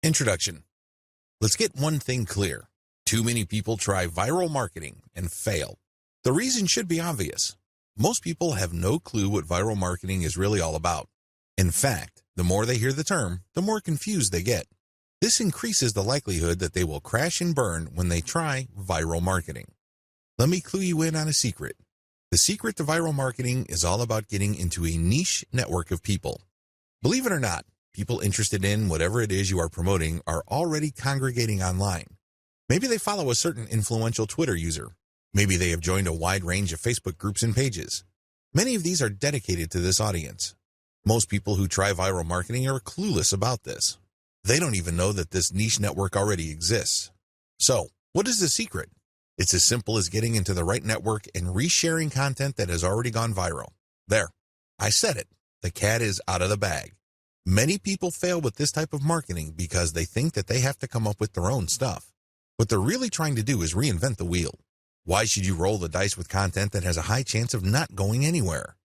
Introduction. Let's get one thing clear. Too many people try viral marketing and fail. The reason should be obvious. Most people have no clue what viral marketing is really all about. In fact, the more they hear the term, the more confused they get. This increases the likelihood that they will crash and burn when they try viral marketing. Let me clue you in on a secret. The secret to viral marketing is all about getting into a niche network of people. Believe it or not, people interested in whatever it is you are promoting are already congregating online. Maybe they follow a certain influential Twitter user. Maybe they have joined a wide range of Facebook groups and pages. Many of these are dedicated to this audience. Most people who try viral marketing are clueless about this. They don't even know that this niche network already exists. So, what is the secret? It's as simple as getting into the right network and resharing content that has already gone viral. There, I said it. The cat is out of the bag. Many people fail with this type of marketing because they think that they have to come up with their own stuff. What they're really trying to do is reinvent the wheel. Why should you roll the dice with content that has a high chance of not going anywhere?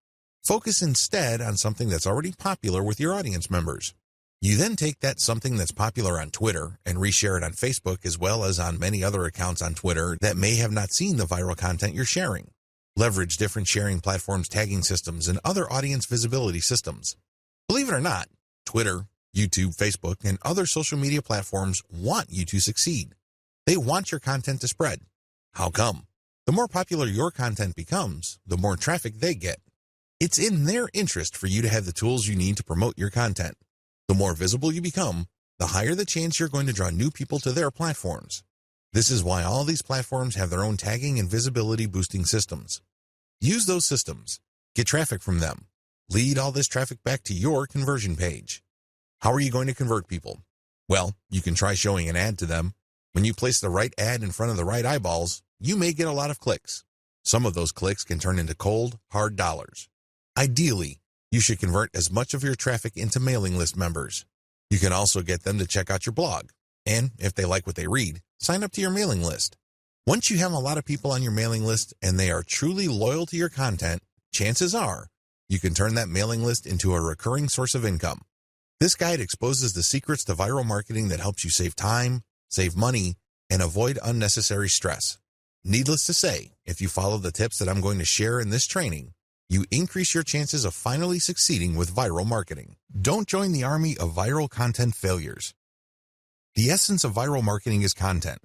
Focus instead on something that's already popular with your audience members. You then take that something that's popular on Twitter and reshare it on Facebook as well as on many other accounts on Twitter that may have not seen the viral content you're sharing. Leverage different sharing platforms, tagging systems, and other audience visibility systems. Believe it or not, Twitter, YouTube, Facebook, and other social media platforms want you to succeed. They want your content to spread. How come? The more popular your content becomes, the more traffic they get. It's in their interest for you to have the tools you need to promote your content. The more visible you become, the higher the chance you're going to draw new people to their platforms. This is why all these platforms have their own tagging and visibility boosting systems. Use those systems. Get traffic from them. Lead all this traffic back to your conversion page. How are you going to convert people? Well, you can try showing an ad to them. When you place the right ad in front of the right eyeballs, you may get a lot of clicks. Some of those clicks can turn into cold, hard dollars. Ideally, you should convert as much of your traffic into mailing list members. You can also get them to check out your blog. And if they like what they read, sign up to your mailing list. Once you have a lot of people on your mailing list and they are truly loyal to your content, chances are you can turn that mailing list into a recurring source of income. This guide exposes the secrets to viral marketing that helps you save time, save money, and avoid unnecessary stress. Needless to say, if you follow the tips that I'm going to share in this training, you increase your chances of finally succeeding with viral marketing. Don't join the army of viral content failures. The essence of viral marketing is content.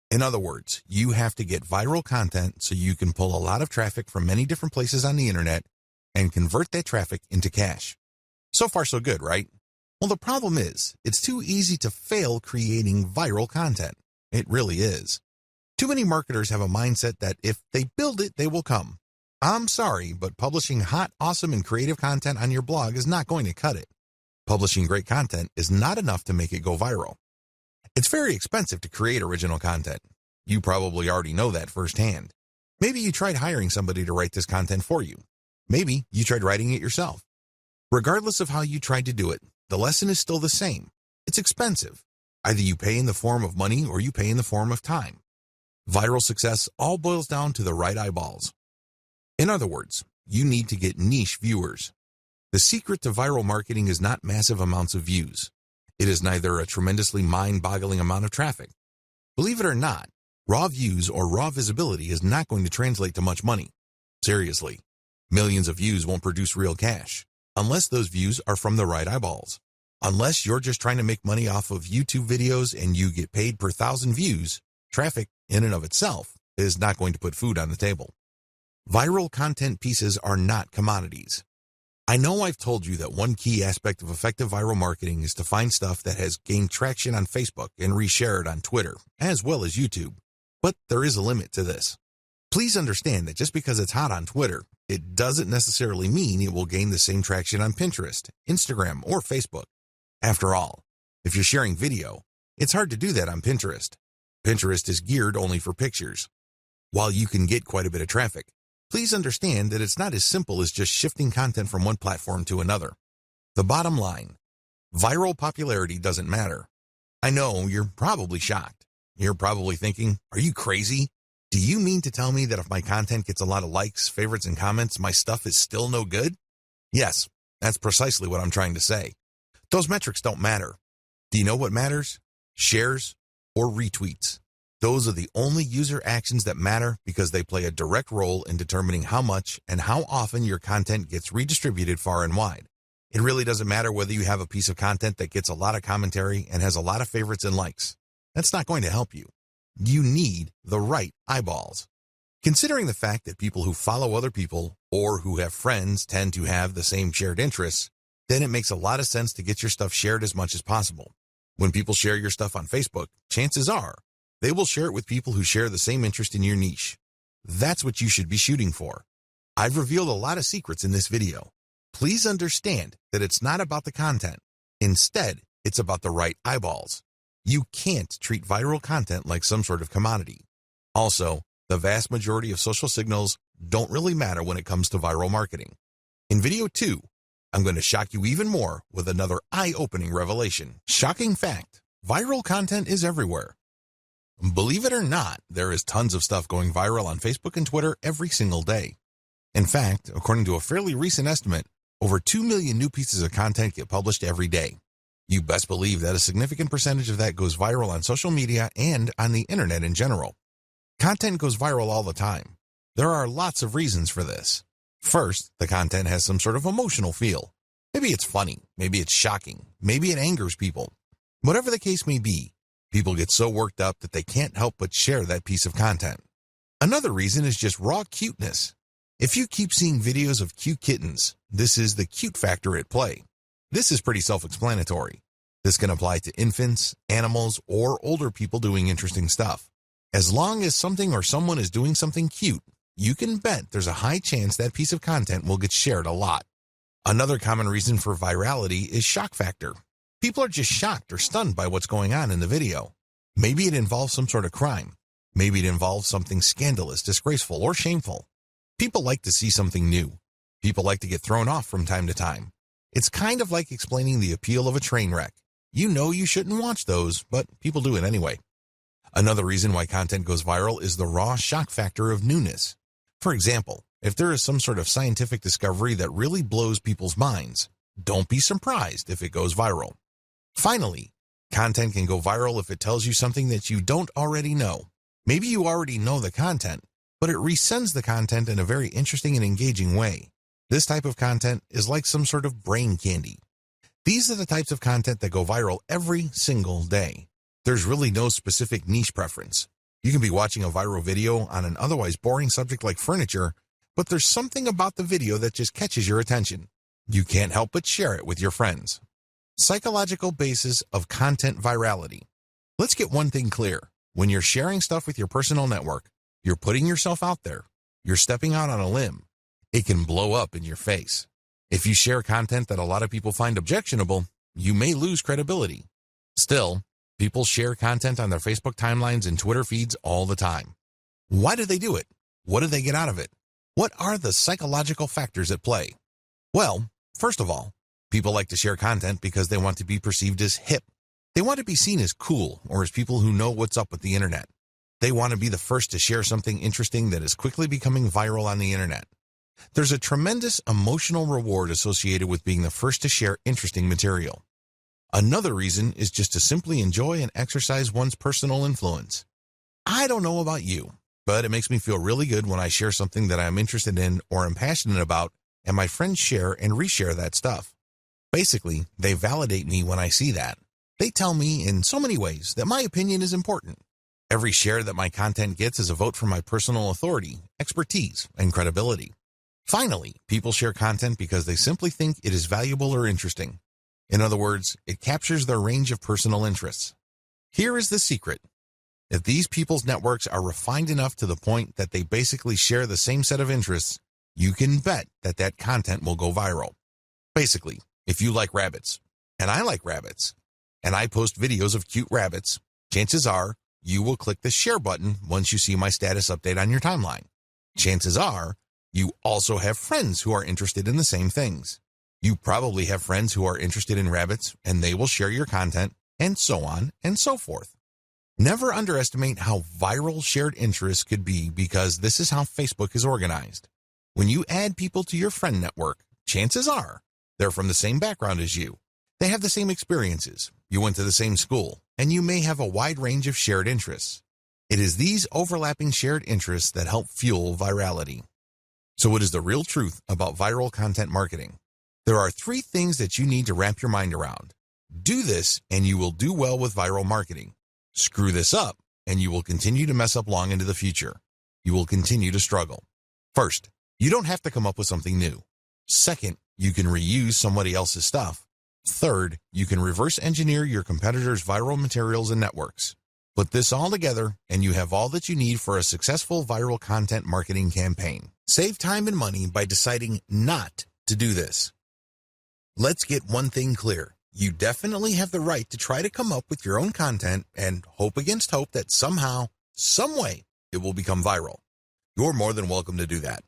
In other words, you have to get viral content so you can pull a lot of traffic from many different places on the internet and convert that traffic into cash. So far, so good, right? Well, the problem is, it's too easy to fail creating viral content. It really is. Too many marketers have a mindset that if they build it, they will come. I'm sorry, but publishing hot, awesome, and creative content on your blog is not going to cut it. Publishing great content is not enough to make it go viral. It's very expensive to create original content. You probably already know that firsthand. Maybe you tried hiring somebody to write this content for you. Maybe you tried writing it yourself. Regardless of how you tried to do it, the lesson is still the same. It's expensive. Either you pay in the form of money or you pay in the form of time. Viral success all boils down to the right eyeballs. In other words, you need to get niche viewers. The secret to viral marketing is not massive amounts of views. It is neither a tremendously mind-boggling amount of traffic. Believe it or not, raw views or raw visibility is not going to translate to much money. Seriously, millions of views won't produce real cash, unless those views are from the right eyeballs. Unless you're just trying to make money off of YouTube videos and you get paid per 1,000 views, traffic in and of itself is not going to put food on the table. Viral content pieces are not commodities. I know I've told you that one key aspect of effective viral marketing is to find stuff that has gained traction on Facebook and reshare it on Twitter, as well as YouTube. But there is a limit to this. Please understand that just because it's hot on Twitter, it doesn't necessarily mean it will gain the same traction on Pinterest, Instagram, or Facebook. After all, if you're sharing video, it's hard to do that on Pinterest. Pinterest is geared only for pictures. While you can get quite a bit of traffic, please understand that it's not as simple as just shifting content from one platform to another. The bottom line, viral popularity doesn't matter. I know you're probably shocked. You're probably thinking, are you crazy? Do you mean to tell me that if my content gets a lot of likes, favorites, and comments, my stuff is still no good? Yes, that's precisely what I'm trying to say. Those metrics don't matter. Do you know what matters? shares, or retweets. Those are the only user actions that matter because they play a direct role in determining how much and how often your content gets redistributed far and wide. It really doesn't matter whether you have a piece of content that gets a lot of commentary and has a lot of favorites and likes. That's not going to help you. You need the right eyeballs. Considering the fact that people who follow other people or who have friends tend to have the same shared interests, then it makes a lot of sense to get your stuff shared as much as possible. When people share your stuff on Facebook, chances are they will share it with people who share the same interest in your niche. That's what you should be shooting for. I've revealed a lot of secrets in this video. Please understand that it's not about the content. Instead, it's about the right eyeballs. You can't treat viral content like some sort of commodity. Also, the vast majority of social signals don't really matter when it comes to viral marketing. In video 2, I'm going to shock you even more with another eye-opening revelation. Shocking fact, viral content is everywhere. Believe it or not, there is tons of stuff going viral on Facebook and Twitter every single day. In fact, according to a fairly recent estimate, over 2 million new pieces of content get published every day. You best believe that a significant percentage of that goes viral on social media and on the internet in general. Content goes viral all the time. There are lots of reasons for this. First, the content has some sort of emotional feel. Maybe it's funny, maybe it's shocking, maybe it angers people. Whatever the case may be, people get so worked up that they can't help but share that piece of content. Another reason is just raw cuteness. If you keep seeing videos of cute kittens, this is the cute factor at play. This is pretty self-explanatory. This can apply to infants, animals, or older people doing interesting stuff. As long as something or someone is doing something cute, you can bet there's a high chance that piece of content will get shared a lot. Another common reason for virality is shock factor. People are just shocked or stunned by what's going on in the video. Maybe it involves some sort of crime. Maybe it involves something scandalous, disgraceful, or shameful. People like to see something new. People like to get thrown off from time to time. It's kind of like explaining the appeal of a train wreck. You know you shouldn't watch those, but people do it anyway. Another reason why content goes viral is the raw shock factor of newness. For example, if there is some sort of scientific discovery that really blows people's minds, don't be surprised if it goes viral. Finally, content can go viral if it tells you something that you don't already know. Maybe you already know the content, but it resends the content in a very interesting and engaging way. This type of content is like some sort of brain candy. These are the types of content that go viral every single day. There's really no specific niche preference. You can be watching a viral video on an otherwise boring subject like furniture, but there's something about the video that just catches your attention. You can't help but share it with your friends. Psychological basis of content virality. Let's get one thing clear. When you're sharing stuff with your personal network, you're putting yourself out there. You're stepping out on a limb. It can blow up in your face. If you share content that a lot of people find objectionable, you may lose credibility. Still, people share content on their Facebook timelines and Twitter feeds all the time. Why do they do it? What do they get out of it? What are the psychological factors at play? Well, first of all, people like to share content because they want to be perceived as hip. They want to be seen as cool or as people who know what's up with the internet. They want to be the first to share something interesting that is quickly becoming viral on the internet. There's a tremendous emotional reward associated with being the first to share interesting material. Another reason is just to simply enjoy and exercise one's personal influence. I don't know about you, but it makes me feel really good when I share something that I'm interested in or am passionate about, and my friends share and reshare that stuff. Basically, they validate me when I see that. They tell me in so many ways that my opinion is important. Every share that my content gets is a vote for my personal authority, expertise, and credibility. Finally, people share content because they simply think it is valuable or interesting. In other words, it captures their range of personal interests. Here is the secret. If these people's networks are refined enough to the point that they basically share the same set of interests, you can bet that that content will go viral. Basically, if you like rabbits, and I like rabbits, and I post videos of cute rabbits, chances are you will click the share button once you see my status update on your timeline. Chances are you also have friends who are interested in the same things. You probably have friends who are interested in rabbits, and they will share your content, and so on and so forth. Never underestimate how viral shared interests could be, because this is how Facebook is organized. When you add people to your friend network, chances are they're from the same background as you. They have the same experiences. You went to the same school. and you may have a wide range of shared interests. It is these overlapping shared interests that help fuel virality. So what is the real truth about viral content marketing? There are 3 things that you need to wrap your mind around. Do this and you will do well with viral marketing. Screw this up and you will continue to mess up long into the future. You will continue to struggle. First, you don't have to come up with something new. Second, you can reuse somebody else's stuff. Third, you can reverse engineer your competitors' viral materials and networks. Put this all together and you have all that you need for a successful viral content marketing campaign. Save time and money by deciding not to do this. Let's get one thing clear. You definitely have the right to try to come up with your own content and hope against hope that somehow, some way, it will become viral. You're more than welcome to do that.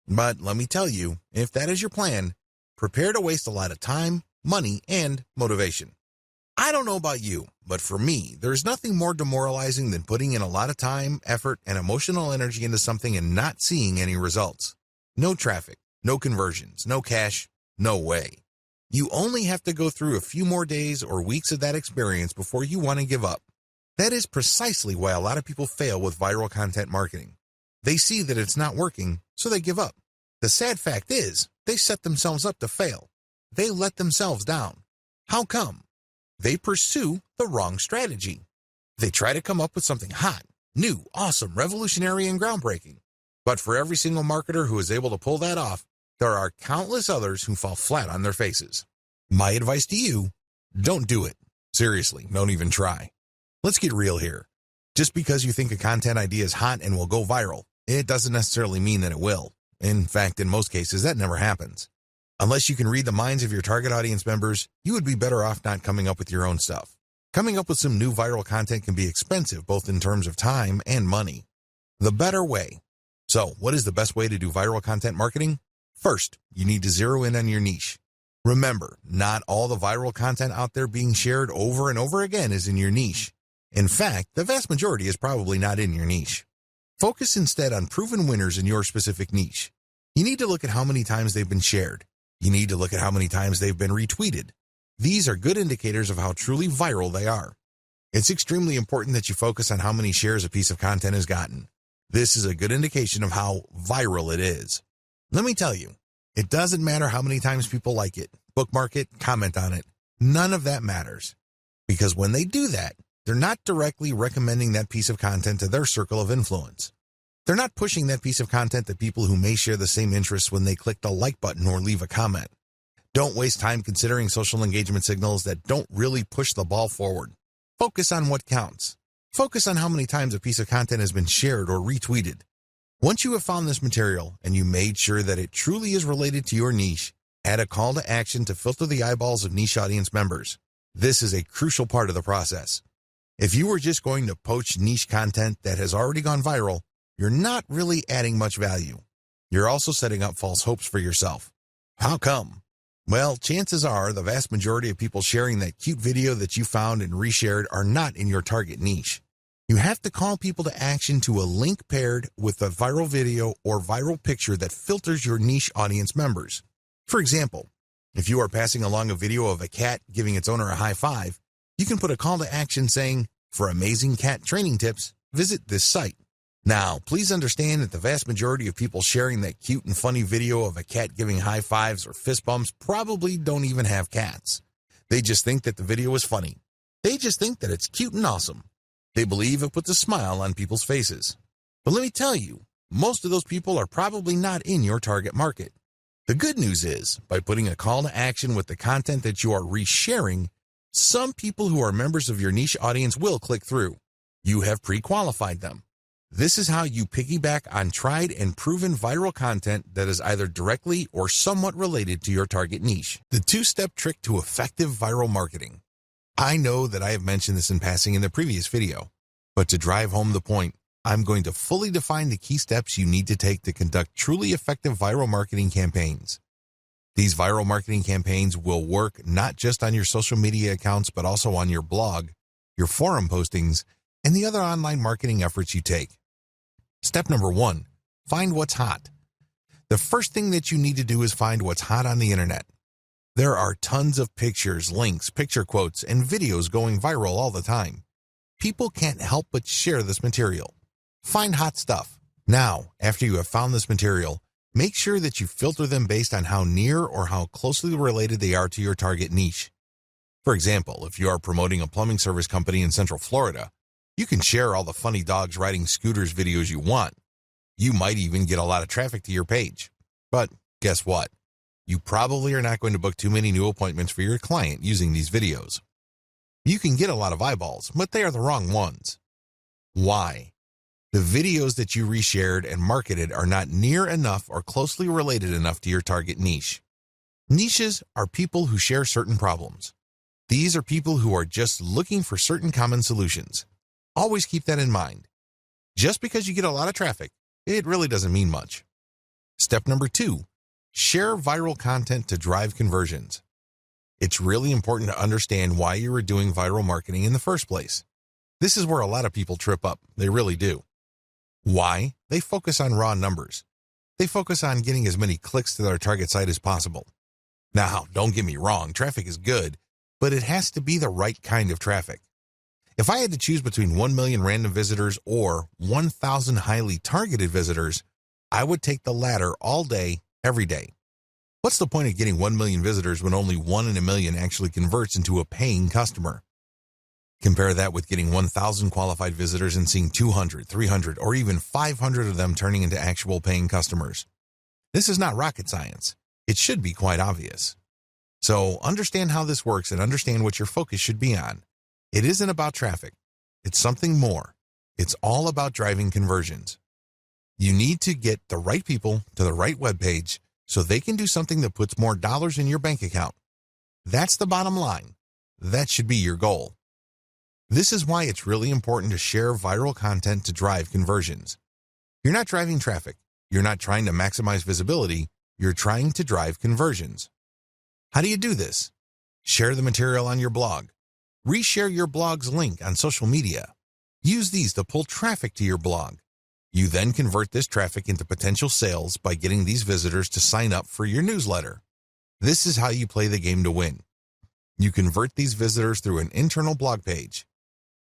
But let me tell you, if that is your plan, prepare to waste a lot of time, money, and motivation. I don't know about you, but for me, there's nothing more demoralizing than putting in a lot of time, effort, and emotional energy into something and not seeing any results. No traffic, no conversions, no cash, no way. You only have to go through a few more days or weeks of that experience before you want to give up. That is precisely why a lot of people fail with viral content marketing. They see that it's not working, so they give up. The sad fact is, they set themselves up to fail. They let themselves down. How come? They pursue the wrong strategy. They try to come up with something hot, new, awesome, revolutionary, and groundbreaking. But for every single marketer who is able to pull that off, there are countless others who fall flat on their faces. My advice to you, don't do it. Seriously, don't even try. Let's get real here. Just because you think a content idea is hot and will go viral, it doesn't necessarily mean that it will. In fact, in most cases, that never happens. Unless you can read the minds of your target audience members, you would be better off not coming up with your own stuff. Coming up with some new viral content can be expensive, both in terms of time and money. The better way. So, what is the best way to do viral content marketing? First, you need to zero in on your niche. Remember, not all the viral content out there being shared over and over again is in your niche. In fact, the vast majority is probably not in your niche. Focus instead on proven winners in your specific niche. You need to look at how many times they've been shared. You need to look at how many times they've been retweeted. These are good indicators of how truly viral they are. It's extremely important that you focus on how many shares a piece of content has gotten. This is a good indication of how viral it is. Let me tell you, it doesn't matter how many times people like it, bookmark it, comment on it. None of that matters. Because when they do that, they're not directly recommending that piece of content to their circle of influence. They're not pushing that piece of content to people who may share the same interests when they click the like button or leave a comment. Don't waste time considering social engagement signals that don't really push the ball forward. Focus on what counts. Focus on how many times a piece of content has been shared or retweeted. Once you have found this material and you made sure that it truly is related to your niche, add a call to action to filter the eyeballs of niche audience members. This is a crucial part of the process. If you were just going to poach niche content that has already gone viral, you're not really adding much value. You're also setting up false hopes for yourself. How come? Well, chances are the vast majority of people sharing that cute video that you found and reshared are not in your target niche. You have to call people to action to a link paired with a viral video or viral picture that filters your niche audience members. For example, if you are passing along a video of a cat giving its owner a high five, you can put a call to action saying, "For amazing cat training tips, visit this site." Now, please understand that the vast majority of people sharing that cute and funny video of a cat giving high fives or fist bumps probably don't even have cats. They just think that the video is funny. They just think that it's cute and awesome. They believe it puts a smile on people's faces. But let me tell you, most of those people are probably not in your target market. The good news is, by putting a call to action with the content that you are resharing, some people who are members of your niche audience will click through. You have pre-qualified them. This is how you piggyback on tried and proven viral content that is either directly or somewhat related to your target niche. The two-step trick to effective viral marketing. I know that I have mentioned this in passing in the previous video, but to drive home the point, I'm going to fully define the key steps you need to take to conduct truly effective viral marketing campaigns. These viral marketing campaigns will work not just on your social media accounts, but also on your blog, your forum postings, and the other online marketing efforts you take. Step number 1, find what's hot. The first thing that you need to do is find what's hot on the internet. There are tons of pictures, links, picture quotes, and videos going viral all the time. People can't help but share this material. Find hot stuff. Now, after you have found this material, make sure that you filter them based on how near or how closely related they are to your target niche. For example, if you are promoting a plumbing service company in Central Florida, you can share all the funny dogs riding scooters videos you want. You might even get a lot of traffic to your page. But guess what? You probably are not going to book too many new appointments for your client using these videos. You can get a lot of eyeballs, but they are the wrong ones. Why? The videos that you reshared and marketed are not near enough or closely related enough to your target niche. Niches are people who share certain problems. These are people who are just looking for certain common solutions. Always keep that in mind. Just because you get a lot of traffic, it really doesn't mean much. Step number 2, share viral content to drive conversions. It's really important to understand why you are doing viral marketing in the first place. This is where a lot of people trip up. They really do. Why? They focus on raw numbers. They focus on getting as many clicks to their target site as possible. Now, don't get me wrong, traffic is good, but it has to be the right kind of traffic. If I had to choose between 1 million random visitors or 1,000 highly targeted visitors, I would take the latter all day, every day. What's the point of getting 1 million visitors when only 1 in a million actually converts into a paying customer? Compare that with getting 1,000 qualified visitors and seeing 200, 300, or even 500 of them turning into actual paying customers. This is not rocket science. It should be quite obvious. So understand how this works and understand what your focus should be on. It isn't about traffic. It's something more. It's all about driving conversions. You need to get the right people to the right web page so they can do something that puts more dollars in your bank account. That's the bottom line. That should be your goal. This is why it's really important to share viral content to drive conversions. You're not driving traffic. You're not trying to maximize visibility. You're trying to drive conversions. How do you do this? Share the material on your blog. Reshare your blog's link on social media. Use these to pull traffic to your blog. You then convert this traffic into potential sales by getting these visitors to sign up for your newsletter. This is how you play the game to win. You convert these visitors through an internal blog page.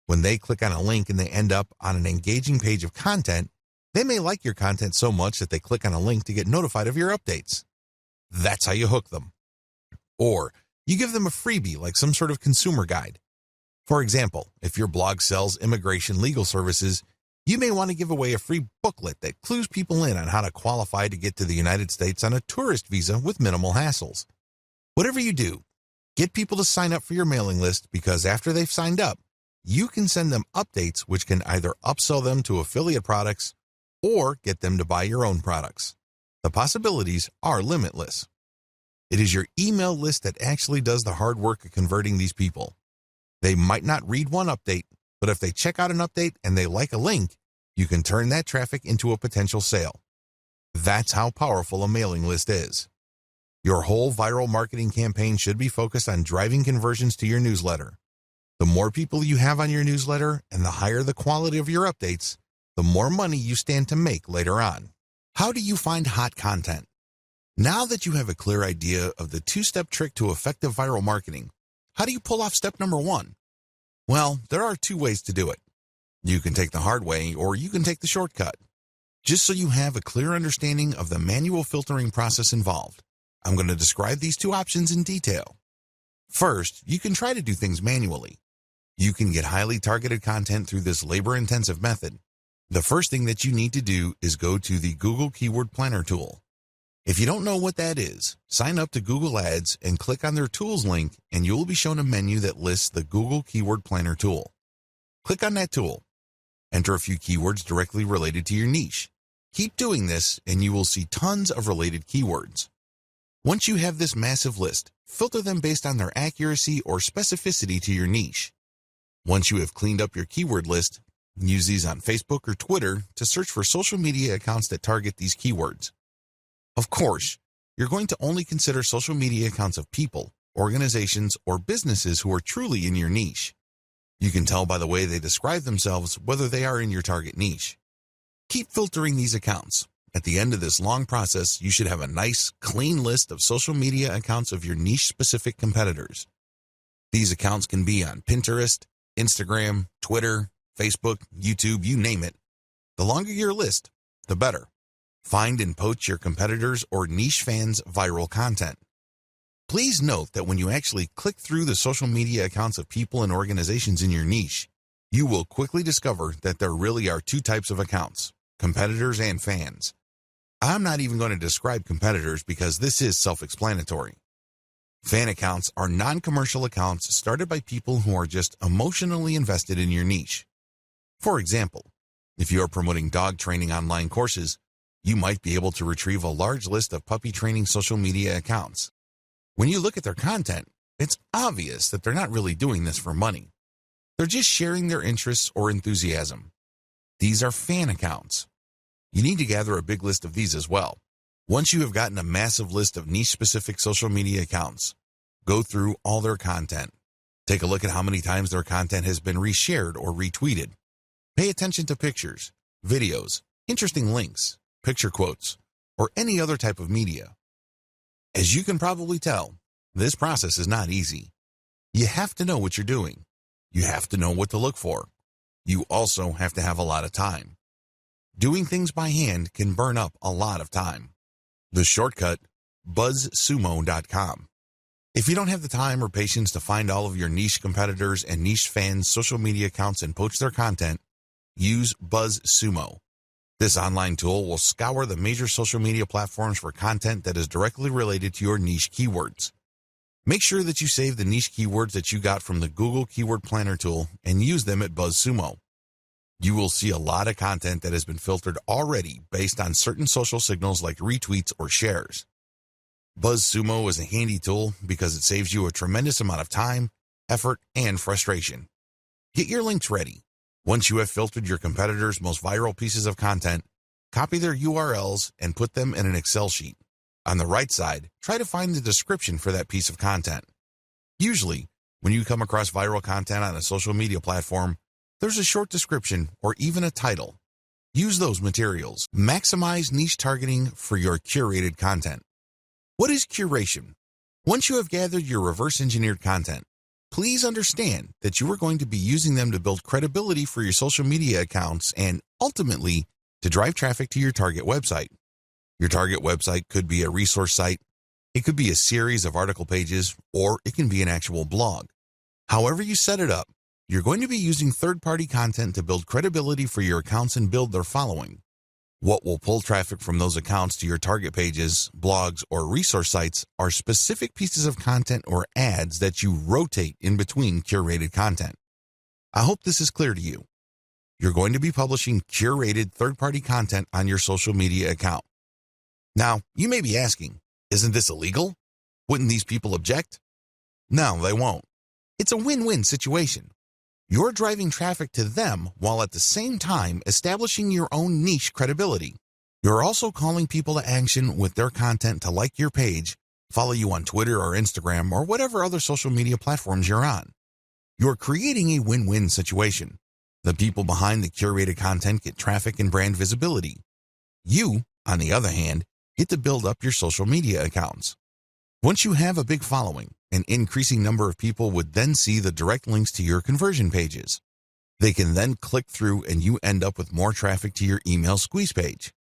When they click on a link and they end up on an engaging page of content, they may like your content so much that they click on a link to get notified of your updates. That's how you hook them. Or you give them a freebie like some sort of consumer guide. For example, if your blog sells immigration legal services, you may want to give away a free booklet that clues people in on how to qualify to get to the United States on a tourist visa with minimal hassles. Whatever you do, get people to sign up for your mailing list because after they've signed up, you can send them updates which can either upsell them to affiliate products or get them to buy your own products. The possibilities are limitless. It is your email list that actually does the hard work of converting these people. They might not read one update, but if they check out an update and they like a link, you can turn that traffic into a potential sale. That's how powerful a mailing list is. Your whole viral marketing campaign should be focused on driving conversions to your newsletter. The more people you have on your newsletter and the higher the quality of your updates, the more money you stand to make later on. How do you find hot content? Now that you have a clear idea of the two-step trick to effective viral marketing, how do you pull off step number 1? Well, there are 2 ways to do it. You can take the hard way or you can take the shortcut. Just so you have a clear understanding of the manual filtering process involved, I'm going to describe these 2 options in detail. First, you can try to do things manually. You can get highly targeted content through this labor-intensive method. The first thing that you need to do is go to the Google Keyword Planner tool. If you don't know what that is, sign up to Google Ads and click on their Tools link and you will be shown a menu that lists the Google Keyword Planner tool. Click on that tool. Enter a few keywords directly related to your niche. Keep doing this and you will see tons of related keywords. Once you have this massive list, filter them based on their accuracy or specificity to your niche. Once you have cleaned up your keyword list, use these on Facebook or Twitter to search for social media accounts that target these keywords. Of course, you're going to only consider social media accounts of people, organizations, or businesses who are truly in your niche. You can tell by the way they describe themselves whether they are in your target niche. Keep filtering these accounts. At the end of this long process, you should have a nice, clean list of social media accounts of your niche-specific competitors. These accounts can be on Pinterest, Instagram, Twitter, Facebook, YouTube, you name it. The longer your list, the better. Find and poach your competitors' or niche fans' viral content. Please note that when you actually click through the social media accounts of people and organizations in your niche, you will quickly discover that there really are two types of accounts, competitors and fans. I'm not even going to describe competitors because this is self-explanatory. Fan accounts are non-commercial accounts started by people who are just emotionally invested in your niche. For example, if you are promoting dog training online courses, you might be able to retrieve a large list of puppy training social media accounts. When you look at their content, it's obvious that they're not really doing this for money. They're just sharing their interests or enthusiasm. These are fan accounts. You need to gather a big list of these as well. Once you have gotten a massive list of niche-specific social media accounts, go through all their content. Take a look at how many times their content has been reshared or retweeted. Pay attention to pictures, videos, interesting links, picture quotes, or any other type of media. As you can probably tell, this process is not easy. You have to know what you're doing. You have to know what to look for. You also have to have a lot of time. Doing things by hand can burn up a lot of time. The shortcut, BuzzSumo.com. If you don't have the time or patience to find all of your niche competitors and niche fans' social media accounts and poach their content, use BuzzSumo. This online tool will scour the major social media platforms for content that is directly related to your niche keywords. Make sure that you save the niche keywords that you got from the Google Keyword Planner tool and use them at BuzzSumo. You will see a lot of content that has been filtered already based on certain social signals like retweets or shares. BuzzSumo is a handy tool because it saves you a tremendous amount of time, effort, and frustration. Get your links ready. Once you have filtered your competitors' most viral pieces of content, copy their URLs and put them in an Excel sheet. On the right side, try to find the description for that piece of content. Usually, when you come across viral content on a social media platform, there's a short description or even a title. Use those materials. Maximize niche targeting for your curated content. What is curation? Once you have gathered your reverse-engineered content, please understand that you are going to be using them to build credibility for your social media accounts and, ultimately, to drive traffic to your target website. Your target website could be a resource site, it could be a series of article pages, or it can be an actual blog. However you set it up, you're going to be using third-party content to build credibility for your accounts and build their following. What will pull traffic from those accounts to your target pages, blogs, or resource sites are specific pieces of content or ads that you rotate in between curated content. I hope this is clear to you. You're going to be publishing curated third-party content on your social media account. Now, you may be asking, isn't this illegal? Wouldn't these people object? No, they won't. It's a win-win situation. You're driving traffic to them while at the same time establishing your own niche credibility. You're also calling people to action with their content to like your page, follow you on Twitter or Instagram or whatever other social media platforms you're on. You're creating a win-win situation. The people behind the curated content get traffic and brand visibility. You, on the other hand, get to build up your social media accounts. Once you have a big following, an increasing number of people would then see the direct links to your conversion pages. They can then click through and you end up with more traffic to your email squeeze page.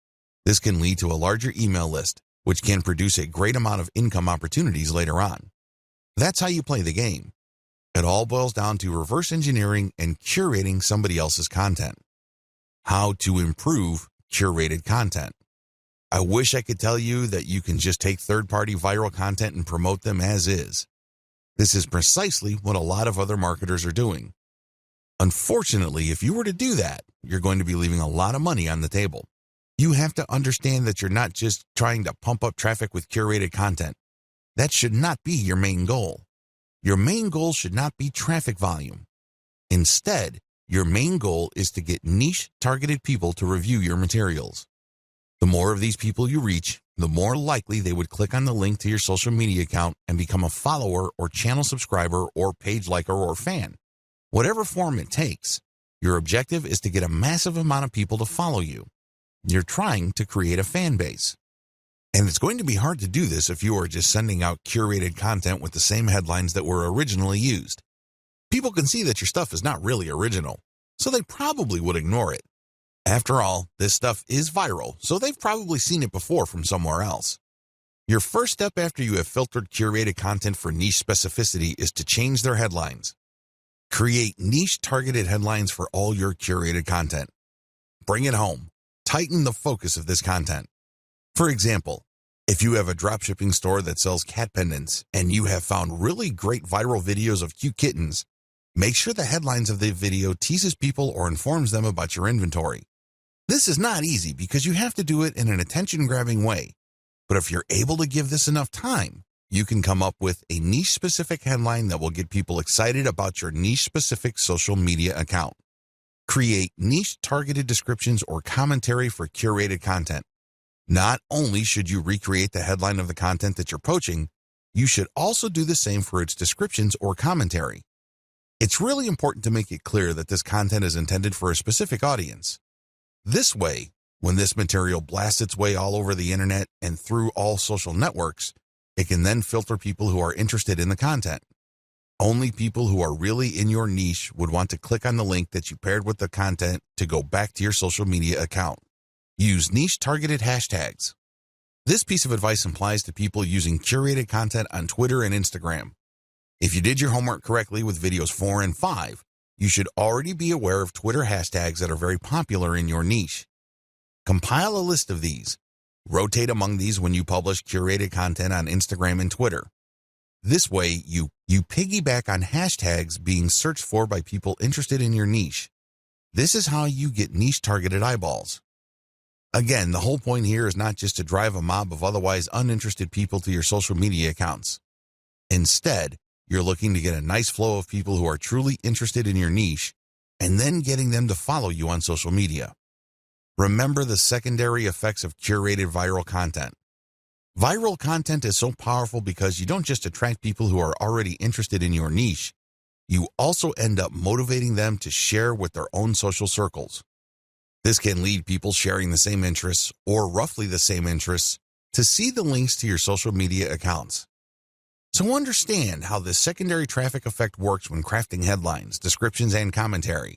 This can lead to a larger email list, which can produce a great amount of income opportunities later on. That's how you play the game. It all boils down to reverse engineering and curating somebody else's content. How to improve curated content. I wish I could tell you that you can just take third-party viral content and promote them as is. This is precisely what a lot of other marketers are doing. Unfortunately, if you were to do that, you're going to be leaving a lot of money on the table. You have to understand that you're not just trying to pump up traffic with curated content. That should not be your main goal. Your main goal should not be traffic volume. Instead, your main goal is to get niche targeted people to review your materials. The more of these people you reach, the more likely they would click on the link to your social media account and become a follower or channel subscriber or page liker or fan. Whatever form it takes, your objective is to get a massive amount of people to follow you. You're trying to create a fan base. And it's going to be hard to do this if you are just sending out curated content with the same headlines that were originally used. People can see that your stuff is not really original, so they probably would ignore it. After all, this stuff is viral, so they've probably seen it before from somewhere else. Your first step after you have filtered curated content for niche specificity is to change their headlines. Create niche targeted headlines for all your curated content. Bring it home. Tighten the focus of this content. For example, if you have a dropshipping store that sells cat pendants and you have found really great viral videos of cute kittens, make sure the headlines of the video teases people or informs them about your inventory. This is not easy because you have to do it in an attention-grabbing way. But if you're able to give this enough time, you can come up with a niche-specific headline that will get people excited about your niche-specific social media account. Create niche-targeted descriptions or commentary for curated content. Not only should you recreate the headline of the content that you're poaching, you should also do the same for its descriptions or commentary. It's really important to make it clear that this content is intended for a specific audience. This way, when this material blasts its way all over the internet and through all social networks, it can then filter people who are interested in the content. Only people who are really in your niche would want to click on the link that you paired with the content to go back to your social media account. Use niche-targeted hashtags. This piece of advice applies to people using curated content on Twitter and Instagram. If you did your homework correctly with videos 4 and 5, you should already be aware of Twitter hashtags that are very popular in your niche. Compile a list of these. Rotate among these when you publish curated content on Instagram and Twitter. This way, you piggyback on hashtags being searched for by people interested in your niche. This is how you get niche-targeted eyeballs. Again, the whole point here is not just to drive a mob of otherwise uninterested people to your social media accounts. Instead, you're looking to get a nice flow of people who are truly interested in your niche and then getting them to follow you on social media. Remember the secondary effects of curated viral content. Viral content is so powerful because you don't just attract people who are already interested in your niche, you also end up motivating them to share with their own social circles. This can lead people sharing the same interests or roughly the same interests to see the links to your social media accounts. So understand how this secondary traffic effect works when crafting headlines, descriptions, and commentary.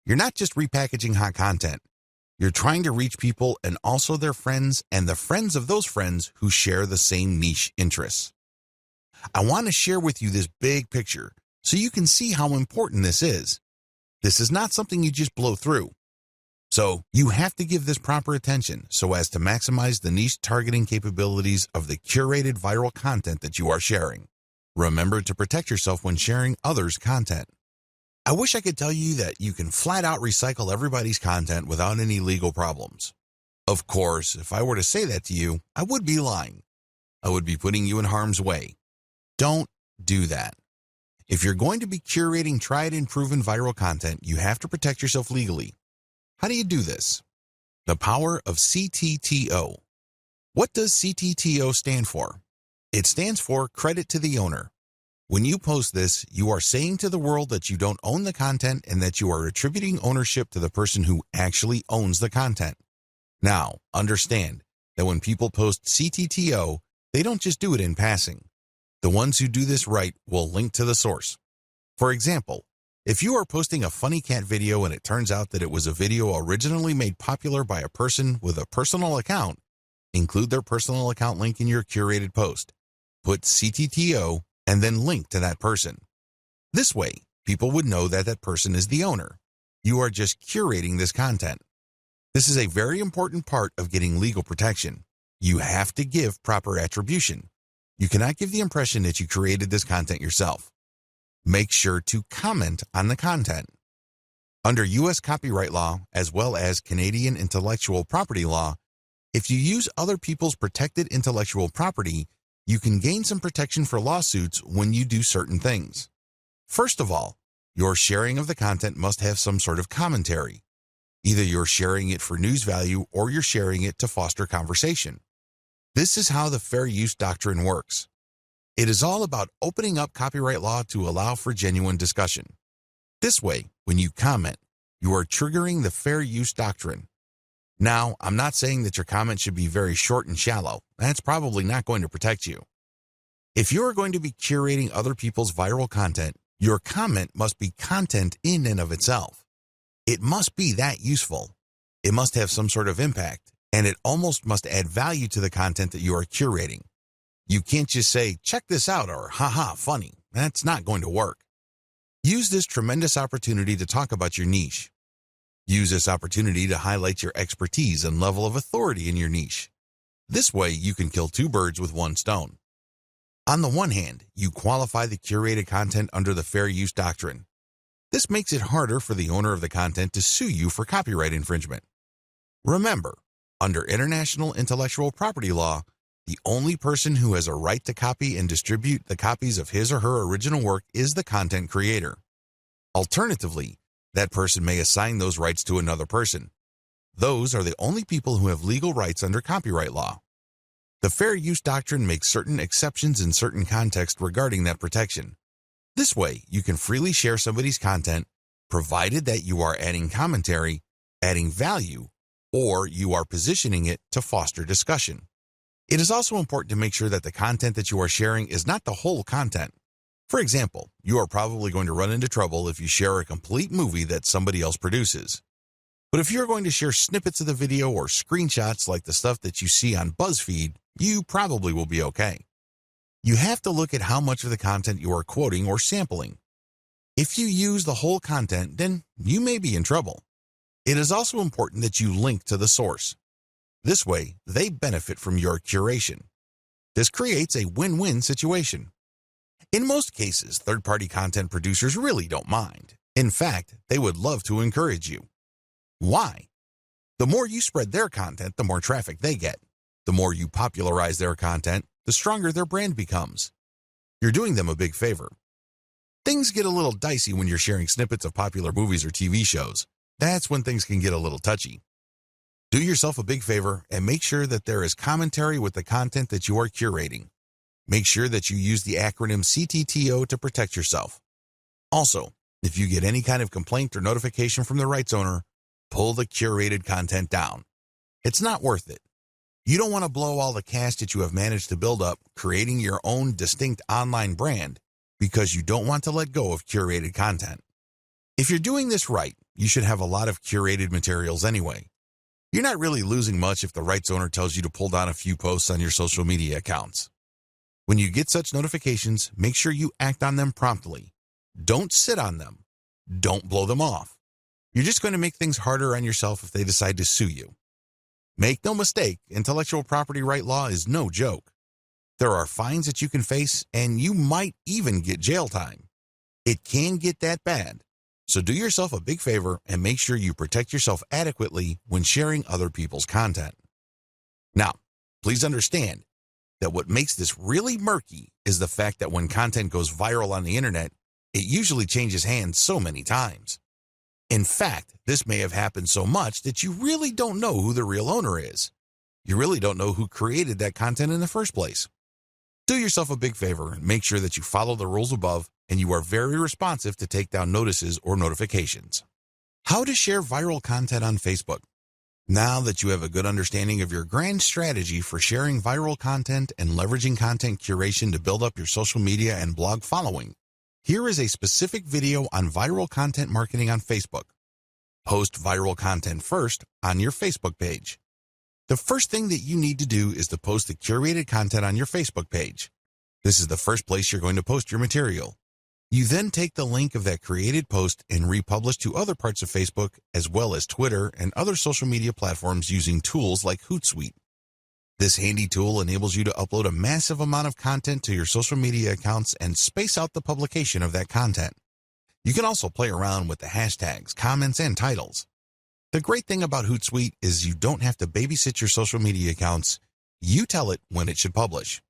You're not just repackaging hot content. You're trying to reach people and also their friends and the friends of those friends who share the same niche interests. I want to share with you this big picture so you can see how important this is. This is not something you just blow through. So you have to give this proper attention so as to maximize the niche targeting capabilities of the curated viral content that you are sharing. Remember to protect yourself when sharing others' content. I wish I could tell you that you can flat out recycle everybody's content without any legal problems. Of course, if I were to say that to you, I would be lying. I would be putting you in harm's way. Don't do that. If you're going to be curating tried and proven viral content, you have to protect yourself legally. How do you do this? The power of CTTO. What does CTTO stand for? It stands for credit to the owner. When you post this, you are saying to the world that you don't own the content and that you are attributing ownership to the person who actually owns the content. Now, understand that when people post CTTO, they don't just do it in passing. The ones who do this right will link to the source. For example, if you are posting a funny cat video and it turns out that it was a video originally made popular by a person with a personal account, include their personal account link in your curated post. Put CTTO and then link to that person. This way, people would know that that person is the owner. You are just curating this content. This is a very important part of getting legal protection. You have to give proper attribution. You cannot give the impression that you created this content yourself. Make sure to comment on the content. Under U.S. copyright law, as well as Canadian intellectual property law, if you use other people's protected intellectual property, you can gain some protection for lawsuits when you do certain things. First of all, your sharing of the content must have some sort of commentary. Either you're sharing it for news value or you're sharing it to foster conversation. This is how the fair use doctrine works. It is all about opening up copyright law to allow for genuine discussion. This way, when you comment, you are triggering the fair use doctrine. Now, I'm not saying that your comment should be very short and shallow. That's probably not going to protect you. If you are going to be curating other people's viral content, your comment must be content in and of itself. It must be that useful. It must have some sort of impact, and it almost must add value to the content that you are curating. You can't just say, check this out, or haha, funny. That's not going to work. Use this tremendous opportunity to talk about your niche. Use this opportunity to highlight your expertise and level of authority in your niche. This way, you can kill two birds with one stone. On the one hand, you qualify the curated content under the fair use doctrine. This makes it harder for the owner of the content to sue you for copyright infringement. Remember, under international intellectual property law, the only person who has a right to copy and distribute the copies of his or her original work is the content creator. Alternatively, that person may assign those rights to another person. Those are the only people who have legal rights under copyright law. The fair use doctrine makes certain exceptions in certain contexts regarding that protection. This way, you can freely share somebody's content, provided that you are adding commentary, adding value, or you are positioning it to foster discussion. It is also important to make sure that the content that you are sharing is not the whole content. For example, you are probably going to run into trouble if you share a complete movie that somebody else produces. But if you're going to share snippets of the video or screenshots like the stuff that you see on BuzzFeed, you probably will be okay. You have to look at how much of the content you are quoting or sampling. If you use the whole content, then you may be in trouble. It is also important that you link to the source. This way, they benefit from your curation. This creates a win-win situation. In most cases, third-party content producers really don't mind. In fact, they would love to encourage you. Why? The more you spread their content, the more traffic they get. The more you popularize their content, the stronger their brand becomes. You're doing them a big favor. Things get a little dicey when you're sharing snippets of popular movies or TV shows. That's when things can get a little touchy. Do yourself a big favor and make sure that there is commentary with the content that you are curating. Make sure that you use the acronym CTTO to protect yourself. Also, if you get any kind of complaint or notification from the rights owner, pull the curated content down. It's not worth it. You don't want to blow all the cash that you have managed to build up creating your own distinct online brand because you don't want to let go of curated content. If you're doing this right, you should have a lot of curated materials anyway. You're not really losing much if the rights owner tells you to pull down a few posts on your social media accounts. When you get such notifications, make sure you act on them promptly. Don't sit on them. Don't blow them off. You're just going to make things harder on yourself if they decide to sue you. Make no mistake, intellectual property right law is no joke. There are fines that you can face, and you might even get jail time. It can get that bad. So do yourself a big favor and make sure you protect yourself adequately when sharing other people's content. Now, please understand that what makes this really murky is the fact that when content goes viral on the internet, it usually changes hands so many times. In fact, this may have happened so much that you really don't know who the real owner is. You really don't know who created that content in the first place. Do yourself a big favor and make sure that you follow the rules above and you are very responsive to take down notices or notifications. How to share viral content on Facebook. Now that you have a good understanding of your grand strategy for sharing viral content and leveraging content curation to build up your social media and blog following, here is a specific video on viral content marketing on Facebook. Post viral content first on your Facebook page. The first thing that you need to do is to post the curated content on your Facebook page. This is the first place you're going to post your material. You then take the link of that created post and republish to other parts of Facebook as well as Twitter and other social media platforms using tools like Hootsuite. This handy tool enables you to upload a massive amount of content to your social media accounts and space out the publication of that content. You can also play around with the hashtags, comments, and titles. The great thing about Hootsuite is you don't have to babysit your social media accounts. You tell it when it should publish.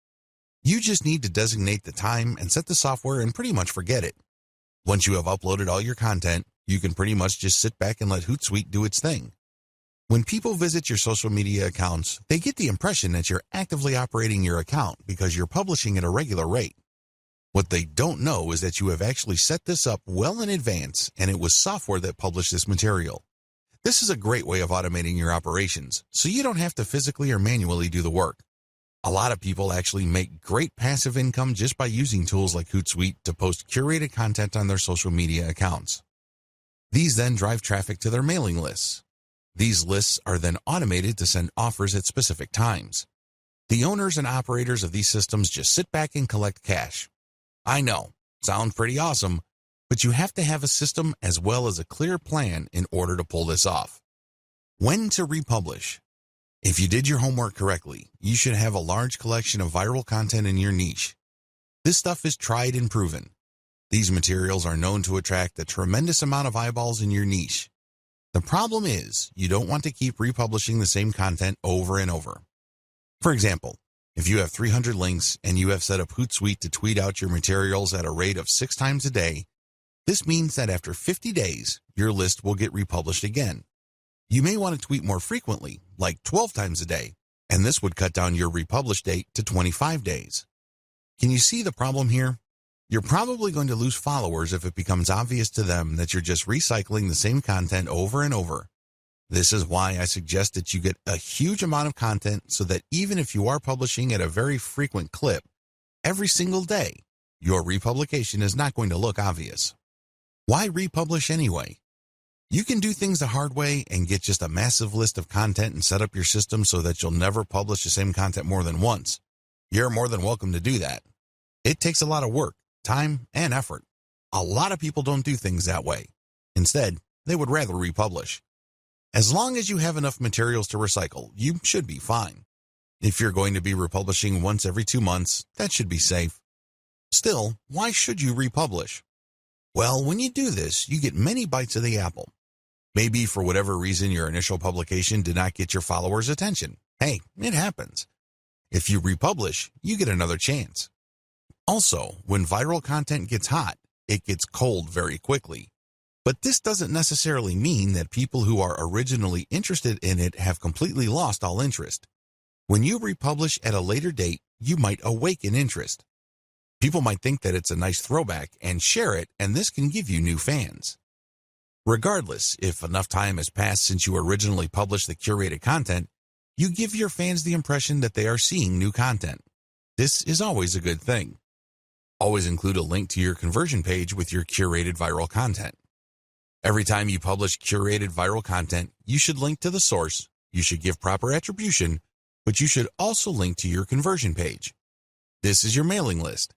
You just need to designate the time and set the software and pretty much forget it. Once you have uploaded all your content, you can pretty much just sit back and let Hootsuite do its thing. When people visit your social media accounts, they get the impression that you're actively operating your account because you're publishing at a regular rate. What they don't know is that you have actually set this up well in advance and it was software that published this material. This is a great way of automating your operations, so you don't have to physically or manually do the work. A lot of people actually make great passive income just by using tools like Hootsuite to post curated content on their social media accounts. These then drive traffic to their mailing lists. These lists are then automated to send offers at specific times. The owners and operators of these systems just sit back and collect cash. I know, sounds pretty awesome, but you have to have a system as well as a clear plan in order to pull this off. When to republish. If you did your homework correctly, you should have a large collection of viral content in your niche. This stuff is tried and proven. These materials are known to attract a tremendous amount of eyeballs in your niche. The problem is, you don't want to keep republishing the same content over and over. For example, if you have 300 links and you have set up Hootsuite to tweet out your materials at a rate of 6 times a day, this means that after 50 days, your list will get republished again. You may want to tweet more frequently, like 12 times a day, and this would cut down your republish date to 25 days. Can you see the problem here? You're probably going to lose followers if it becomes obvious to them that you're just recycling the same content over and over. This is why I suggest that you get a huge amount of content so that even if you are publishing at a very frequent clip, every single day, your republication is not going to look obvious. Why republish anyway? You can do things the hard way and get just a massive list of content and set up your system so that you'll never publish the same content more than once. You're more than welcome to do that. It takes a lot of work, time, and effort. A lot of people don't do things that way. Instead, they would rather republish. As long as you have enough materials to recycle, you should be fine. If you're going to be republishing once every 2 months, that should be safe. Still, why should you republish? Well, when you do this, you get many bites of the apple. Maybe for whatever reason your initial publication did not get your followers' attention. Hey, it happens. If you republish, you get another chance. Also, when viral content gets hot, it gets cold very quickly. But this doesn't necessarily mean that people who are originally interested in it have completely lost all interest. When you republish at a later date, you might awaken interest. People might think that it's a nice throwback and share it, and this can give you new fans. Regardless, if enough time has passed since you originally published the curated content, you give your fans the impression that they are seeing new content. This is always a good thing. Always include a link to your conversion page with your curated viral content. Every time you publish curated viral content, you should link to the source, you should give proper attribution, but you should also link to your conversion page. This is your mailing list.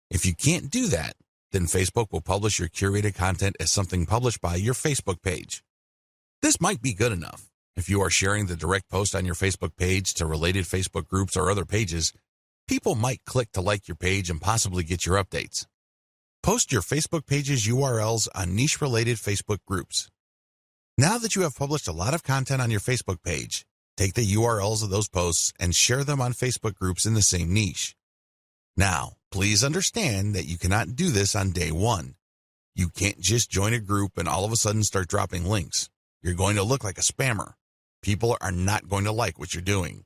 If you can't do that, then Facebook will publish your curated content as something published by your Facebook page. This might be good enough. If you are sharing the direct post on your Facebook page to related Facebook groups or other pages, people might click to like your page and possibly get your updates. Post your Facebook page's URLs on niche-related Facebook groups. Now that you have published a lot of content on your Facebook page, take the URLs of those posts and share them on Facebook groups in the same niche. Now, please understand that you cannot do this on day one. You can't just join a group and all of a sudden start dropping links. You're going to look like a spammer. People are not going to like what you're doing.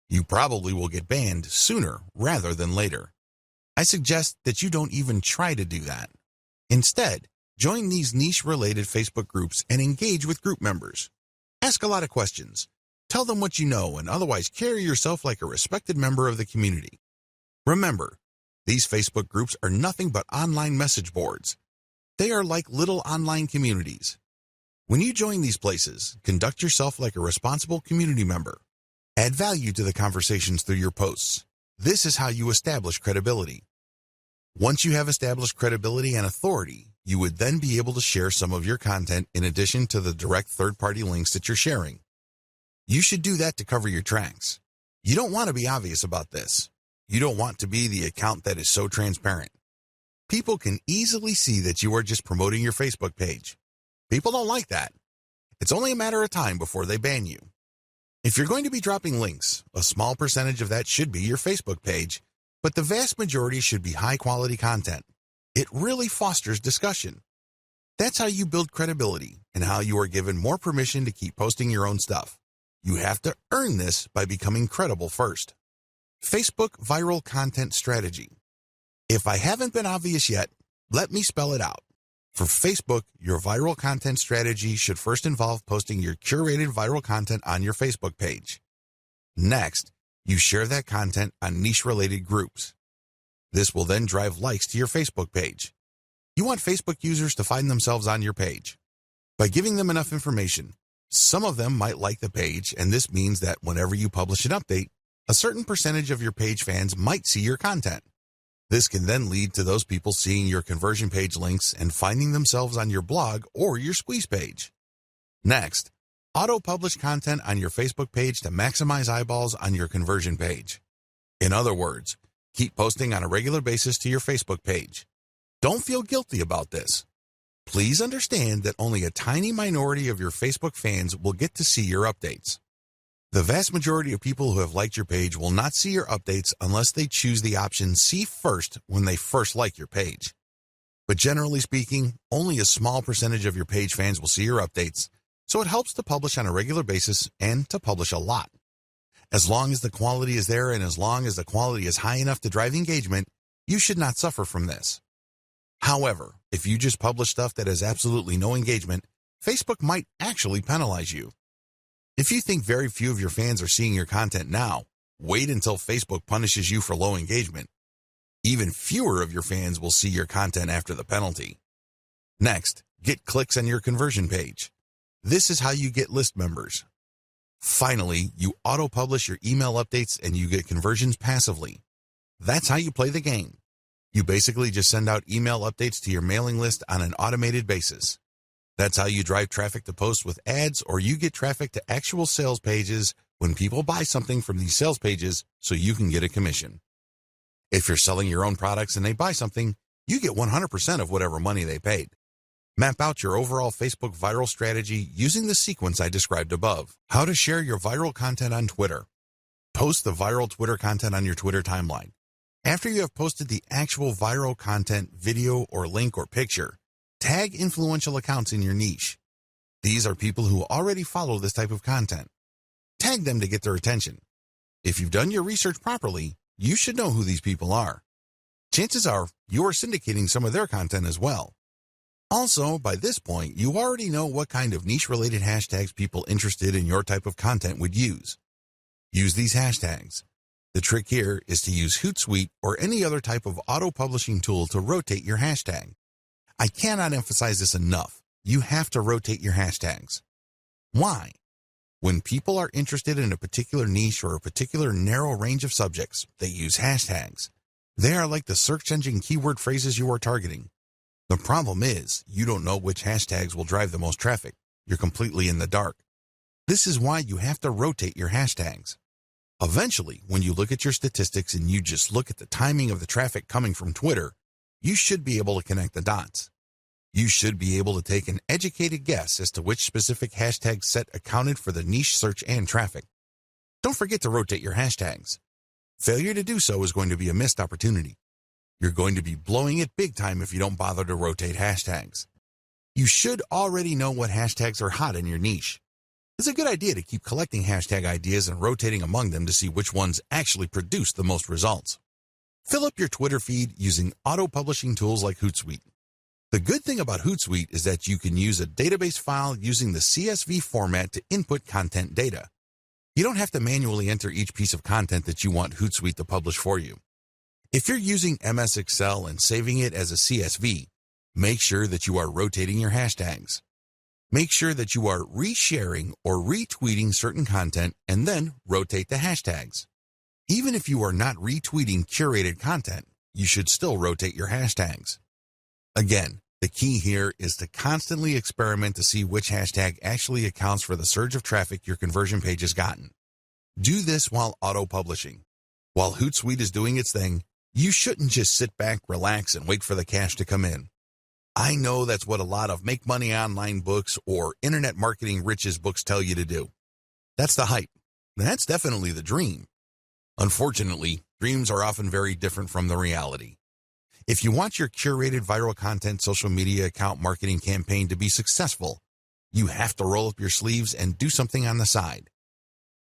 You probably will get banned sooner rather than later. I suggest that you don't even try to do that. Instead, join these niche-related Facebook groups and engage with group members. Ask a lot of questions. Tell them what you know and otherwise carry yourself like a respected member of the community. Remember, these Facebook groups are nothing but online message boards. They are like little online communities. When you join these places, conduct yourself like a responsible community member. Add value to the conversations through your posts. This is how you establish credibility. Once you have established credibility and authority, you would then be able to share some of your content in addition to the direct third-party links that you're sharing. You should do that to cover your tracks. You don't want to be obvious about this. You don't want to be the account that is so transparent. People can easily see that you are just promoting your Facebook page. People don't like that. It's only a matter of time before they ban you. If you're going to be dropping links, a small percentage of that should be your Facebook page, but the vast majority should be high-quality content. It really fosters discussion. That's how you build credibility and how you are given more permission to keep posting your own stuff. You have to earn this by becoming credible first. Facebook viral content strategy. If I haven't been obvious yet, let me spell it out. For Facebook, your viral content strategy should first involve posting your curated viral content on your Facebook page. Next, you share that content on niche-related groups. This will then drive likes to your Facebook page. You want Facebook users to find themselves on your page. By giving them enough information, some of them might like the page, and this means that whenever you publish an update, a certain percentage of your page fans might see your content. This can then lead to those people seeing your conversion page links and finding themselves on your blog or your squeeze page. Next, auto-publish content on your Facebook page to maximize eyeballs on your conversion page. In other words, keep posting on a regular basis to your Facebook page. Don't feel guilty about this. Please understand that only a tiny minority of your Facebook fans will get to see your updates. The vast majority of people who have liked your page will not see your updates unless they choose the option See First when they first like your page. But generally speaking, only a small percentage of your page fans will see your updates, so it helps to publish on a regular basis and to publish a lot. As long as the quality is there and as long as the quality is high enough to drive engagement, you should not suffer from this. However, if you just publish stuff that has absolutely no engagement, Facebook might actually penalize you. If you think very few of your fans are seeing your content now, wait until Facebook punishes you for low engagement. Even fewer of your fans will see your content after the penalty. Next, get clicks on your conversion page. This is how you get list members. Finally, you auto-publish your email updates and you get conversions passively. That's how you play the game. You basically just send out email updates to your mailing list on an automated basis. That's how you drive traffic to posts with ads, or you get traffic to actual sales pages when people buy something from these sales pages so you can get a commission. If you're selling your own products and they buy something, you get 100% of whatever money they paid. Map out your overall Facebook viral strategy using the sequence I described above. How to share your viral content on Twitter. Post the viral Twitter content on your Twitter timeline. After you have posted the actual viral content, video or link or picture, tag influential accounts in your niche. These are people who already follow this type of content. Tag them to get their attention. If you've done your research properly, you should know who these people are. Chances are you are syndicating some of their content as well. Also, by this point, you already know what kind of niche-related hashtags people interested in your type of content would use. Use these hashtags. The trick here is to use Hootsuite or any other type of auto-publishing tool to rotate your hashtag. I cannot emphasize this enough. You have to rotate your hashtags. Why? When people are interested in a particular niche or a particular narrow range of subjects, they use hashtags. They are like the search engine keyword phrases you are targeting. The problem is, you don't know which hashtags will drive the most traffic. You're completely in the dark. This is why you have to rotate your hashtags. Eventually, when you look at your statistics and you just look at the timing of the traffic coming from Twitter, you should be able to connect the dots. You should be able to take an educated guess as to which specific hashtag set accounted for the niche search and traffic. Don't forget to rotate your hashtags. Failure to do so is going to be a missed opportunity. You're going to be blowing it big time if you don't bother to rotate hashtags. You should already know what hashtags are hot in your niche. It's a good idea to keep collecting hashtag ideas and rotating among them to see which ones actually produce the most results. Fill up your Twitter feed using auto-publishing tools like Hootsuite. The good thing about Hootsuite is that you can use a database file using the CSV format to input content data. You don't have to manually enter each piece of content that you want Hootsuite to publish for you. If you're using MS Excel and saving it as a CSV, make sure that you are rotating your hashtags. Make sure that you are resharing or retweeting certain content and then rotate the hashtags. Even if you are not retweeting curated content, you should still rotate your hashtags. Again, the key here is to constantly experiment to see which hashtag actually accounts for the surge of traffic your conversion page has gotten. Do this while auto-publishing. While Hootsuite is doing its thing, you shouldn't just sit back, relax, and wait for the cash to come in. I know that's what a lot of Make Money Online books or Internet Marketing Riches books tell you to do. That's the hype. That's definitely the dream. Unfortunately, dreams are often very different from the reality. If you want your curated viral content social media account marketing campaign to be successful, you have to roll up your sleeves and do something on the side.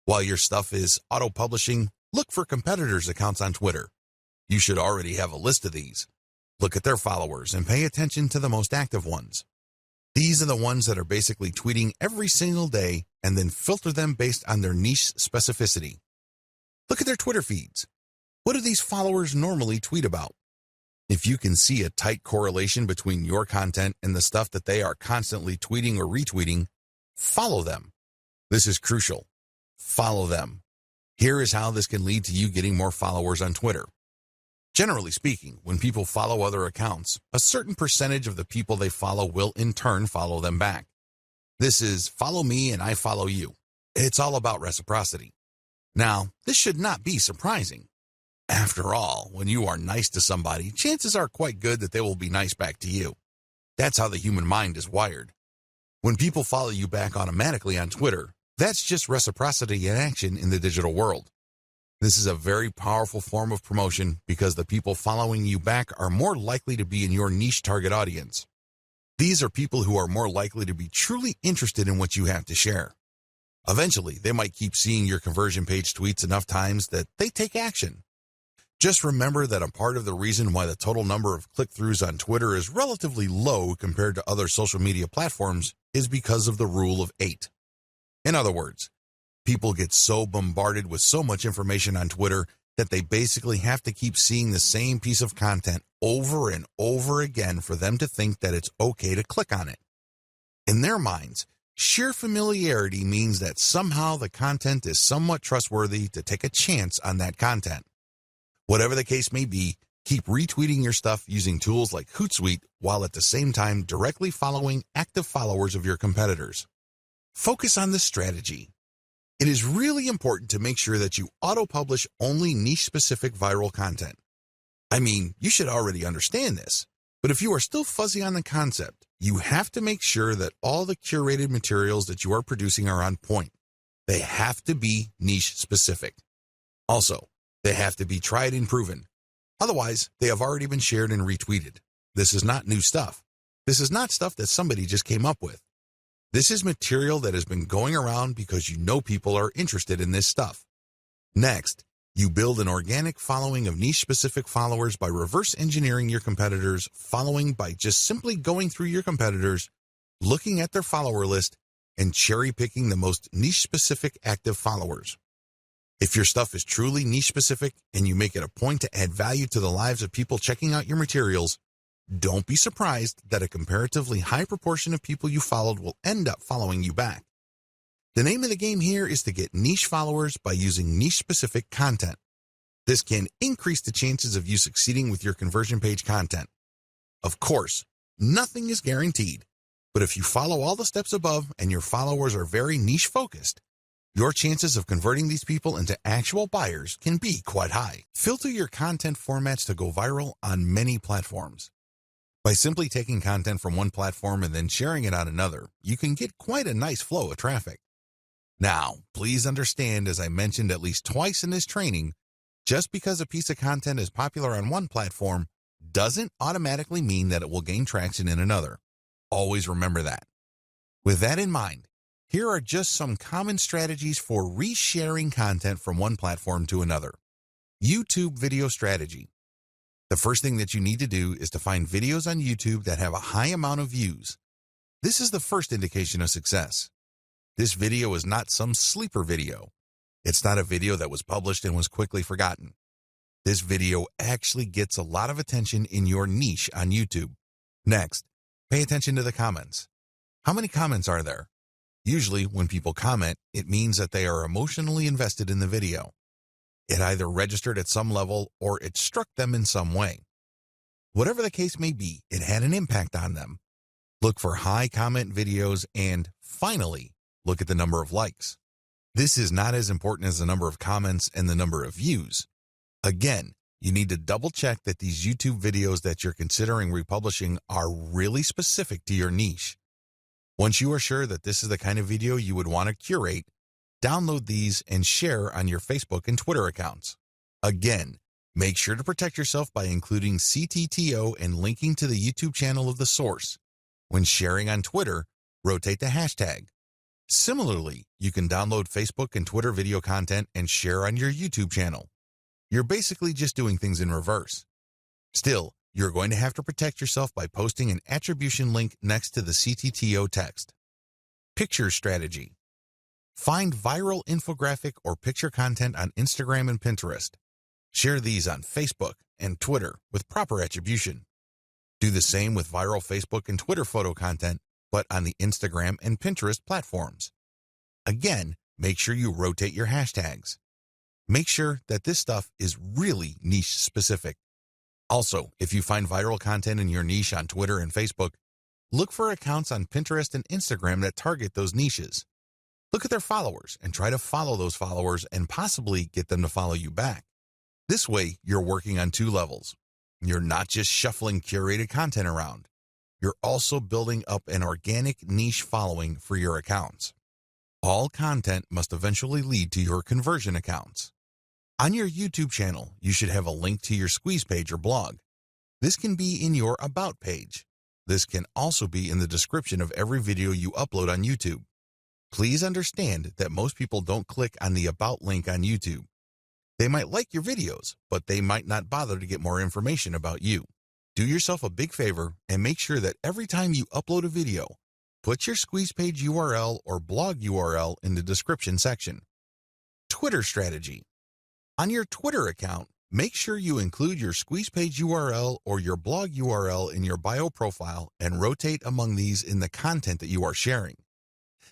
While your stuff is auto-publishing, look for competitors' accounts on Twitter. You should already have a list of these. Look at their followers and pay attention to the most active ones. These are the ones that are basically tweeting every single day and then filter them based on their niche specificity. Look at their Twitter feeds. What do these followers normally tweet about? If you can see a tight correlation between your content and the stuff that they are constantly tweeting or retweeting, follow them. This is crucial. Follow them. Here is how this can lead to you getting more followers on Twitter. Generally speaking, when people follow other accounts, a certain percentage of the people they follow will in turn follow them back. This is follow me and I follow you. It's all about reciprocity. Now, this should not be surprising. After all, when you are nice to somebody, chances are quite good that they will be nice back to you. That's how the human mind is wired. When people follow you back automatically on Twitter, that's just reciprocity in action in the digital world. This is a very powerful form of promotion because the people following you back are more likely to be in your niche target audience. These are people who are more likely to be truly interested in what you have to share. Eventually, they might keep seeing your conversion page tweets enough times that they take action. Just remember that a part of the reason why the total number of click-throughs on Twitter is relatively low compared to other social media platforms is because of the rule of 8. In other words, people get so bombarded with so much information on Twitter that they basically have to keep seeing the same piece of content over and over again for them to think that it's okay to click on it. In their minds, sheer familiarity means that somehow the content is somewhat trustworthy to take a chance on that content. Whatever the case may be, keep retweeting your stuff using tools like Hootsuite while at the same time directly following active followers of your competitors. Focus on this strategy. It is really important to make sure that you auto-publish only niche-specific viral content. I mean, you should already understand this, but if you are still fuzzy on the concept, you have to make sure that all the curated materials that you are producing are on point. They have to be niche-specific. Also, they have to be tried and proven. Otherwise, they have already been shared and retweeted. This is not new stuff. This is not stuff that somebody just came up with. This is material that has been going around because you know people are interested in this stuff. Next, you build an organic following of niche-specific followers by reverse engineering your competitors' following by just simply going through your competitors, looking at their follower list, and cherry-picking the most niche-specific active followers. If your stuff is truly niche-specific and you make it a point to add value to the lives of people checking out your materials, don't be surprised that a comparatively high proportion of people you followed will end up following you back. The name of the game here is to get niche followers by using niche-specific content. This can increase the chances of you succeeding with your conversion page content. Of course, nothing is guaranteed, but if you follow all the steps above and your followers are very niche-focused, your chances of converting these people into actual buyers can be quite high. Filter your content formats to go viral on many platforms. By simply taking content from one platform and then sharing it on another, you can get quite a nice flow of traffic. Now, please understand, as I mentioned at least twice in this training, just because a piece of content is popular on one platform doesn't automatically mean that it will gain traction in another. Always remember that. With that in mind, here are just some common strategies for resharing content from one platform to another. YouTube video strategy. The first thing that you need to do is to find videos on YouTube that have a high amount of views. This is the first indication of success. This video is not some sleeper video. It's not a video that was published and was quickly forgotten. This video actually gets a lot of attention in your niche on YouTube. Next, pay attention to the comments. How many comments are there? Usually, when people comment, it means that they are emotionally invested in the video. It either registered at some level or it struck them in some way. Whatever the case may be, it had an impact on them. Look for high comment videos and, finally, look at the number of likes. This is not as important as the number of comments and the number of views. Again, you need to double check that these YouTube videos that you're considering republishing are really specific to your niche. Once you are sure that this is the kind of video you would want to curate, download these and share on your Facebook and Twitter accounts. Again, make sure to protect yourself by including CTTO and linking to the YouTube channel of the source. When sharing on Twitter, rotate the hashtag. Similarly, you can download Facebook and Twitter video content and share on your YouTube channel. You're basically just doing things in reverse. Still, you're going to have to protect yourself by posting an attribution link next to the CTTO text. Picture strategy. Find viral infographic or picture content on Instagram and Pinterest. Share these on Facebook and Twitter with proper attribution. Do the same with viral Facebook and Twitter photo content, but on the Instagram and Pinterest platforms. Again, make sure you rotate your hashtags. Make sure that this stuff is really niche specific. Also, if you find viral content in your niche on Twitter and Facebook, look for accounts on Pinterest and Instagram that target those niches. Look at their followers and try to follow those followers and possibly get them to follow you back. This way, you're working on two levels. You're not just shuffling curated content around. You're also building up an organic niche following for your accounts. All content must eventually lead to your conversion accounts. On your YouTube channel, you should have a link to your squeeze page or blog. This can be in your About page. This can also be in the description of every video you upload on YouTube. Please understand that most people don't click on the About link on YouTube. They might like your videos, but they might not bother to get more information about you. Do yourself a big favor and make sure that every time you upload a video, put your squeeze page URL or blog URL in the description section. Twitter strategy. On your Twitter account, make sure you include your squeeze page URL or your blog URL in your bio profile and rotate among these in the content that you are sharing.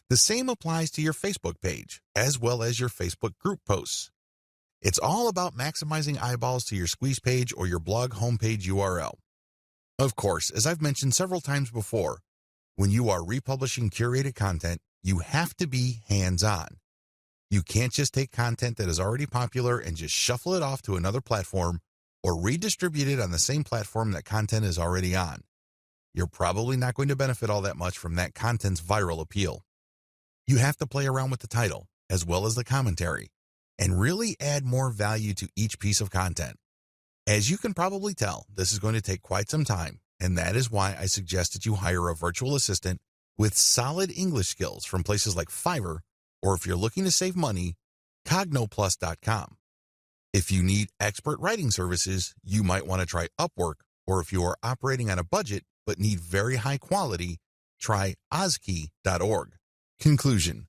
The same applies to your Facebook page, as well as your Facebook group posts. It's all about maximizing eyeballs to your squeeze page or your blog homepage URL. Of course, as I've mentioned several times before, when you are republishing curated content, you have to be hands-on. You can't just take content that is already popular and just shuffle it off to another platform or redistribute it on the same platform that content is already on. You're probably not going to benefit all that much from that content's viral appeal. You have to play around with the title, as well as the commentary, and really add more value to each piece of content. As you can probably tell, this is going to take quite some time, and that is why I suggest that you hire a virtual assistant with solid English skills from places like Fiverr, or if you're looking to save money, Cognoplus.com. If you need expert writing services, you might want to try Upwork, or if you are operating on a budget but need very high quality, try Ozkey.org. Conclusion.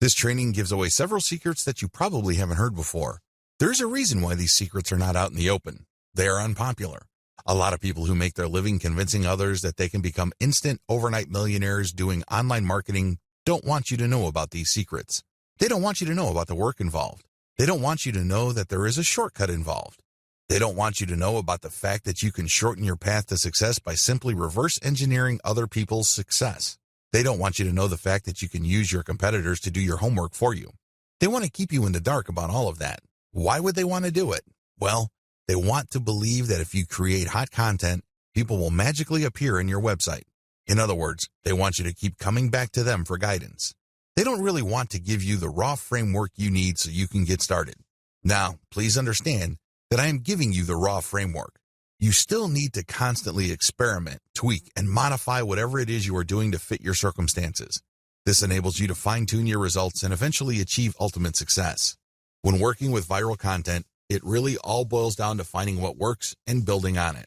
This training gives away several secrets that you probably haven't heard before. There's a reason why these secrets are not out in the open. They are unpopular. A lot of people who make their living convincing others that they can become instant overnight millionaires doing online marketing don't want you to know about these secrets. They don't want you to know about the work involved. They don't want you to know that there is a shortcut involved. They don't want you to know about the fact that you can shorten your path to success by simply reverse engineering other people's success. They don't want you to know the fact that you can use your competitors to do your homework for you. They want to keep you in the dark about all of that. Why would they want to do it? Well, they want to believe that if you create hot content, people will magically appear in your website. In other words, they want you to keep coming back to them for guidance. They don't really want to give you the raw framework you need so you can get started. Now, please understand that I am giving you the raw framework. You still need to constantly experiment, tweak, and modify whatever it is you are doing to fit your circumstances. This enables you to fine-tune your results and eventually achieve ultimate success. When working with viral content, it really all boils down to finding what works and building on it.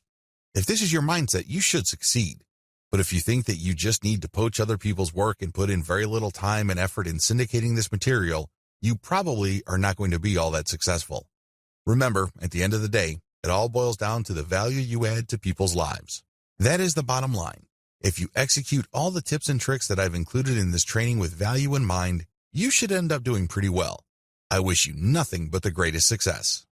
If this is your mindset, you should succeed. But if you think that you just need to poach other people's work and put in very little time and effort in syndicating this material, you probably are not going to be all that successful. Remember, at the end of the day, it all boils down to the value you add to people's lives. That is the bottom line. If you execute all the tips and tricks that I've included in this training with value in mind, you should end up doing pretty well. I wish you nothing but the greatest success.